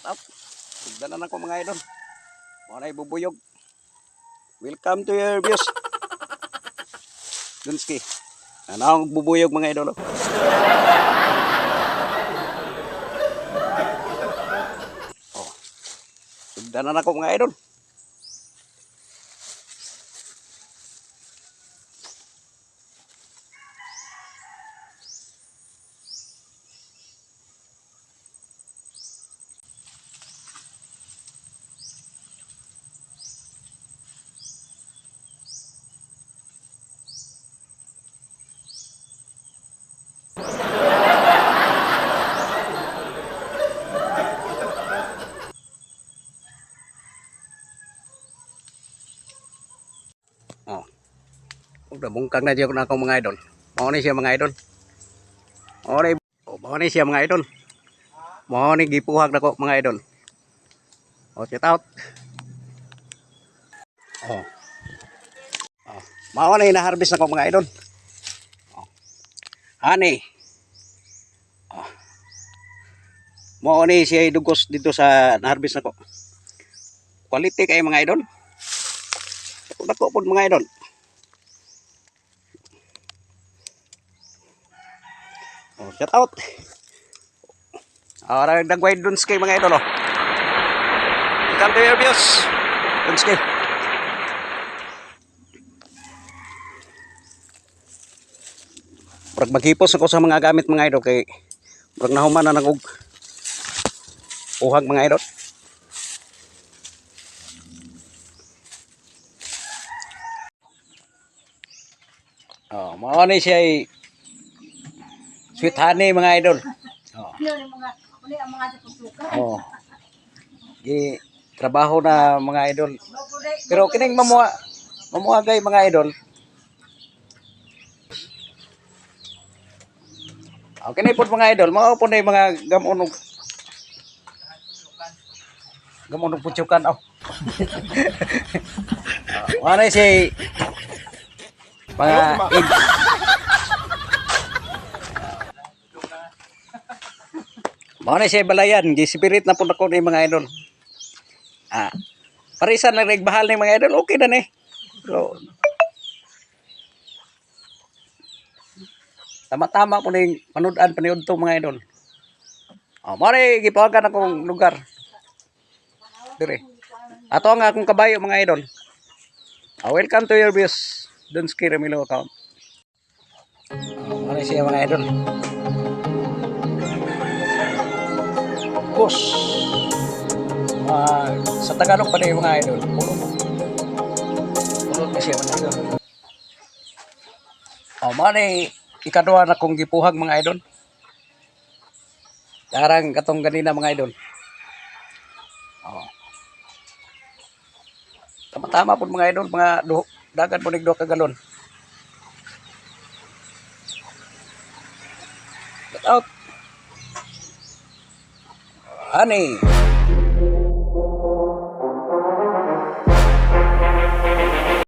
Shout out. Tignan na ko mga idol. Mga na ibubuyog. Welcome to your views. Dunski. Ano ang bubuyog mga idol? Oh. Tignan na ko mga idol. Oh. Udah bungkang na diyo na akong mga idol. Mao ni siya mga idol. Mao ni siya mga idol. Mao ni gipuhag nako mga idol. Oh, shout out. Oh. Oh. Mao ni na-harvest nako mga idol. Oh. Honey. Oh. Mao ni siya dugos dito sa na-harvest nako. Quality kay mga idol. Dako pod mga idol. Oh, shout out. Ora dagway Dunski mga idol oh. Welcome to your views. Dunski. Murag maghipos ako sa mga gamit mga idol kay murag nahuman na nagug uhag mga idol. Oh, mao ni siya sweet honey mga idol. Oh. Oh. Gi trabaho na mga idol. Pero kining mamuagay mga idol. Oh, kini pod mga idol, mao po na mga gamonog putyukan oh. Ano si mga egg. Mao na siya balayan, gisipirit na po ako ni mga idol. Parisan lang nagbahal ni mga idol, okay na ni. So, tama-tama po ni panudan paniud to mga idol. Oh, mao ni gipawagan akong lugar. Dire. Ato ang akong kabayo mga idol. Welcome to your views. Dunski Ramilo account. Mao ni siya mga idol. Bus. Sa Tagalog pa rin mga idol. Pulot na siya mga idol. Mani ikaduha na kong gipuhag mga idol. Darang katong ganina mga idol. Tama-tama po mga idol. Mga dagan po nigdo kagalon. Get out. Honey.